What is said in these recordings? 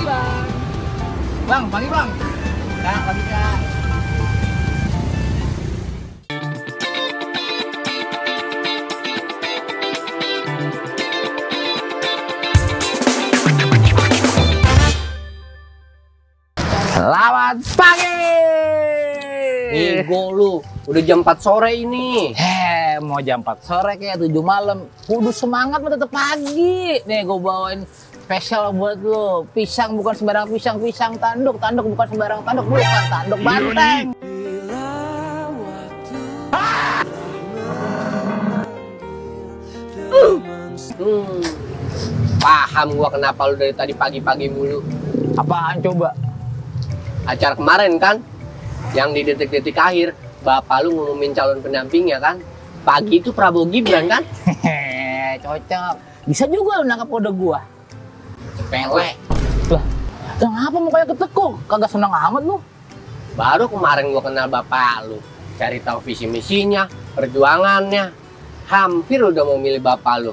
Pagi bang. Bang, pagi bang. Kak, pagi kak. Selamat pagi. Ego lu, udah jam 4 sore ini. Mau jam 4 sore kayak 7 malam. Kudu semangat mah tetep pagi. Nih gue bawain spesial buat lu. Pisang bukan sembarang pisang, pisang tanduk. Tanduk bukan sembarang tanduk, bukan tanduk banteng. Paham gua kenapa lu dari tadi pagi-pagi mulu. Apaan coba? Acara kemarin kan, yang di detik-detik akhir, bapak lu ngumumin calon pendampingnya kan. Pagi itu Prabowo Gibran kan? Hehehe, cocok. Bisa juga lu nangkap kode gua. Sepele. Lah, kenapa mukanya ketekuk? Kagak senang amat lu. Baru kemarin gua kenal bapak lu. Cari tahu visi misinya, perjuangannya. Hampir udah mau milih bapak lu.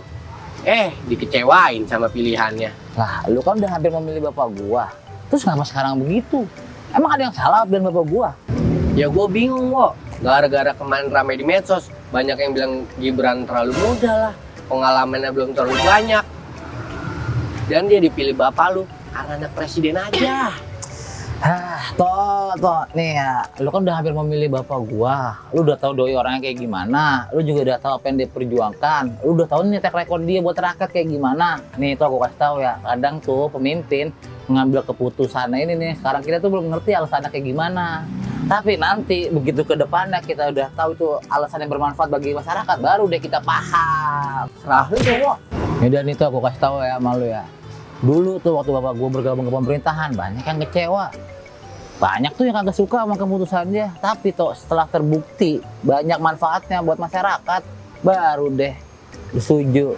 Dikecewain sama pilihannya. Lah, lu kan udah hampir memilih bapak gua. Terus kenapa sekarang begitu? Emang ada yang salah dengan bapak gua? Ya gua bingung kok. Gara-gara kemarin ramai di medsos, banyak yang bilang Gibran terlalu muda lah, pengalamannya belum terlalu banyak. Dan dia dipilih bapak lu karena anak presiden aja. Toh, nih ya, lu kan udah hampir memilih bapak gua. Lu udah tahu doi orangnya kayak gimana. Lu juga udah tahu apa yang dia perjuangkan. Lu udah tahu nih track record dia buat rakyat kayak gimana. Nih tuh aku kasih tahu ya, kadang tuh pemimpin mengambil keputusan ini nih. Sekarang kita tuh belum ngerti alasannya kayak gimana. Tapi nanti begitu ke depannya kita udah tahu itu alasan yang bermanfaat bagi masyarakat, baru deh kita paham. Serah lu deh, Wok. Ini dan itu aku kasih tahu ya malu ya. Dulu tuh waktu bapak gue bergabung ke pemerintahan banyak yang kecewa, banyak tuh yang kagak suka sama keputusannya. Tapi tuh setelah terbukti banyak manfaatnya buat masyarakat, baru deh setuju.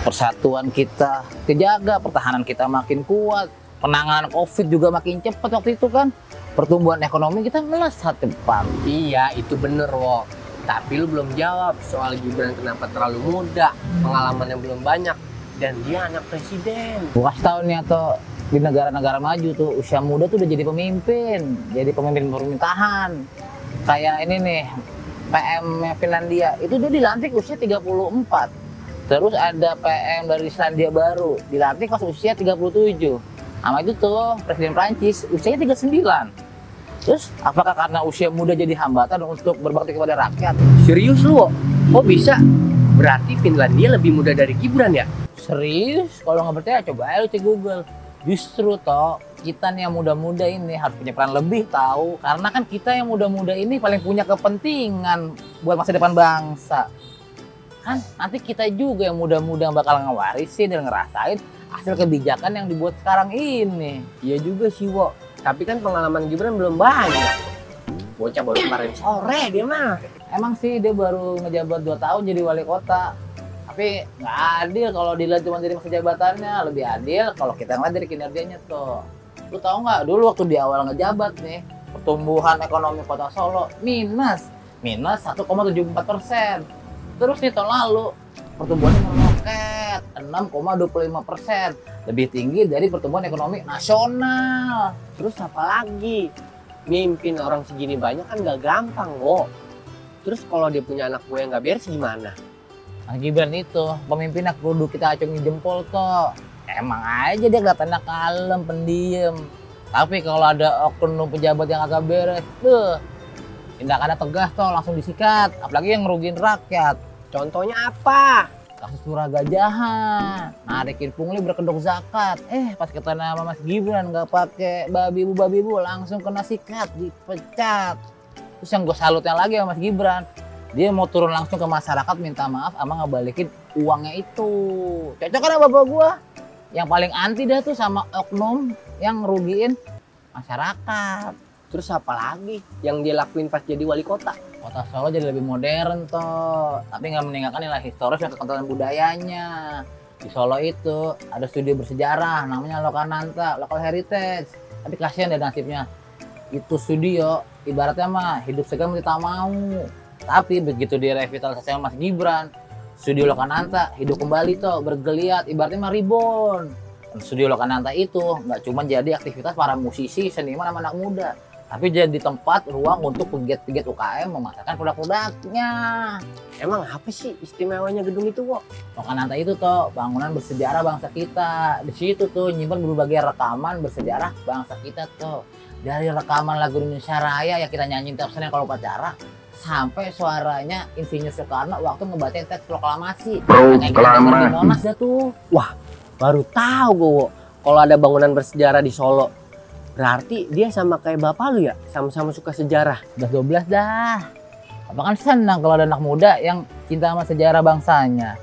Persatuan kita kejaga, pertahanan kita makin kuat, penanganan COVID juga makin cepat waktu itu kan. Pertumbuhan ekonomi kita melesat cepat. Iya, itu bener, Wok. Tapi lu belum jawab soal Gibran kenapa terlalu muda, pengalamannya belum banyak, dan dia anak presiden. Gua kasih tau nih atau di negara-negara maju tuh usia muda tuh udah jadi pemimpin pemerintahan. Kayak ini nih, PM Finlandia itu dia dilantik usia 34. Terus ada PM dari Selandia Baru dilantik pas usia 37. Sama itu tuh Presiden Prancis usianya 39. Terus apakah karena usia muda jadi hambatan untuk berbakti kepada rakyat? Serius lu, Wok? Kok bisa? Berarti Finlandia lebih muda dari Gibran ya? Serius? Kalau nggak percaya coba aja lu cek Google. Justru toh kita nih yang muda-muda ini harus punya peran lebih tahu, karena kan kita yang muda-muda ini paling punya kepentingan buat masa depan bangsa. Kan nanti kita juga yang muda-muda yang bakal ngewarisin dan ngerasain hasil kebijakan yang dibuat sekarang ini. Iya juga sih, Wok. Tapi kan pengalaman Gibran belum banyak. Bocah baru kemarin sore dia mah. Emang sih dia baru ngejabat 2 tahun jadi wali kota. Tapi nggak adil kalau dilihat cuma dari masa jabatannya. Lebih adil kalau kita ngeliat dari kinerjanya tuh. Lu tahu nggak dulu waktu di awal ngejabat nih, pertumbuhan ekonomi kota Solo minus 1,74%. Terus nih tahun lalu pertumbuhannya meroket 6,25%, lebih tinggi dari pertumbuhan ekonomi nasional. Terus apa lagi? Mimpin orang segini banyak kan gak gampang, Wok. Terus kalau dia punya anak gue yang gak beres gimana? Nah, Gibran itu pemimpinnya kudu kita acungin jempol toh. Emang aja dia kelihatannya kalem, pendiam. Tapi kalau ada oknum pejabat yang agak beres, tindakannya tegas toh, langsung disikat. Apalagi yang ngerugiin rakyat. Contohnya apa? Kasus murah gajahan, narikin pungli berkedok zakat. Pas kata nama Mas Gibran nggak pakai babi bu, langsung kena sikat, dipecat. Terus yang gue salutnya lagi sama Mas Gibran, dia mau turun langsung ke masyarakat minta maaf sama ngebalikin uangnya itu. Cocok kan bapak gue? Yang paling anti dah tuh sama oknum yang ngerugiin masyarakat. Terus apa lagi yang dia lakuin pas jadi wali kota? Kota Solo jadi lebih modern toh, tapi nggak meninggalkan nilai historis dan kekentalan budayanya. Di Solo itu ada studio bersejarah namanya Lokananta, Local Heritage. Tapi kasihan deh nasibnya. Itu studio ibaratnya mah hidup segan kita mau. Tapi begitu direvitalisasi sama Mas Gibran, studio Lokananta hidup kembali toh, bergeliat, ibaratnya mah reborn. Studio Lokananta itu nggak cuma jadi aktivitas para musisi, seniman, sama anak muda, tapi jadi tempat ruang untuk pegiat-pegiat UKM memasarkan produk-produknya. Emang apa sih istimewanya gedung itu, Wo? Lokananta itu tuh bangunan bersejarah bangsa kita. Di situ tuh nyimpan berbagai rekaman bersejarah bangsa kita tuh. Dari rekaman lagu Indonesia Raya yang kita nyanyiin tiap Senin kalau upacara, sampai suaranya Insinyur Soekarno waktu ngebacain teks proklamasi. Yang kita denger di Monas dah tuh. Wah, baru tahu gue, Wo, kalau ada bangunan bersejarah di Solo. Berarti dia sama kayak bapak lu ya, sama-sama suka sejarah. Udah 12 dah. Apa kan senang kalau ada anak muda yang cinta sama sejarah bangsanya.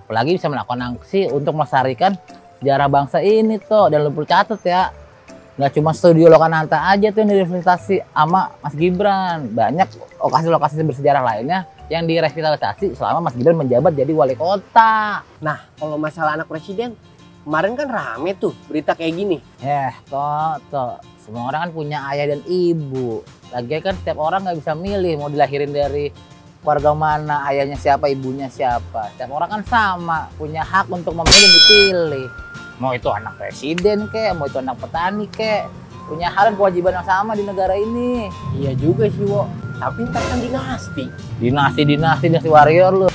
Apalagi bisa melakukan aksi untuk melestarikan sejarah bangsa ini tuh. Dan lu perlu catat ya, nggak cuma Studio Lokananta aja tuh yang direvitalisasi sama Mas Gibran. Banyak lokasi-lokasi bersejarah lainnya yang direvitalisasi selama Mas Gibran menjabat jadi wali kota. Nah, kalau masalah anak presiden, kemarin kan rame tuh berita kayak gini. Toh. Semua orang kan punya ayah dan ibu. Lagian kan setiap orang nggak bisa milih mau dilahirin dari keluarga mana, ayahnya siapa, ibunya siapa. Setiap orang kan sama, punya hak untuk memilih dan dipilih. Mau itu anak presiden kek, mau itu anak petani kek, punya hak dan kewajiban yang sama di negara ini. Iya juga sih, Wo. Tapi ntar kan dinasti. Dinasti warrior lu.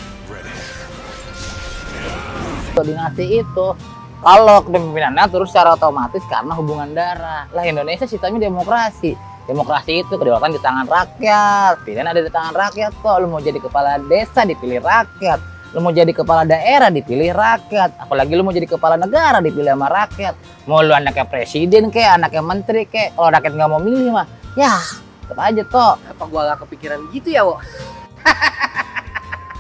Dinasti itu kalau kepemimpinannya terus secara otomatis karena hubungan darah. Lah Indonesia sistemnya demokrasi. Demokrasi itu kedaulatan di tangan rakyat. Pilihan ada di tangan rakyat kok. Lu mau jadi kepala desa dipilih rakyat. Lu mau jadi kepala daerah dipilih rakyat. Apalagi lu mau jadi kepala negara dipilih sama rakyat. Mau lu anaknya presiden kek, anaknya menteri kek. Kalau rakyat nggak mau milih mah, ya tetap aja toh. Apa gua gak kepikiran gitu ya, Wo?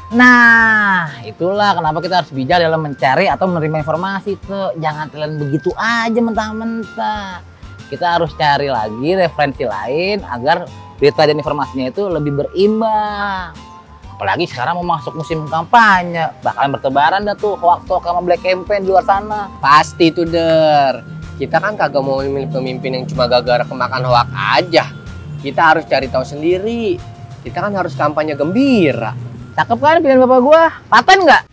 Nah, itulah kenapa kita harus bijak dalam mencari atau menerima informasi tuh. Jangan telan begitu aja mentah-mentah. Kita harus cari lagi referensi lain agar berita dan informasinya itu lebih berimbang. Apalagi sekarang mau masuk musim kampanye, bakalan bertebaran dah tuh hoax-hoax sama black campaign di luar sana. Pasti tuh, Der. Kita kan kagak mau memilih pemimpin yang cuma gara-gara kemakan hoax aja. Kita harus cari tahu sendiri. Kita kan harus kampanye gembira. Cakep kan pilihan bapak gua? Paten nggak?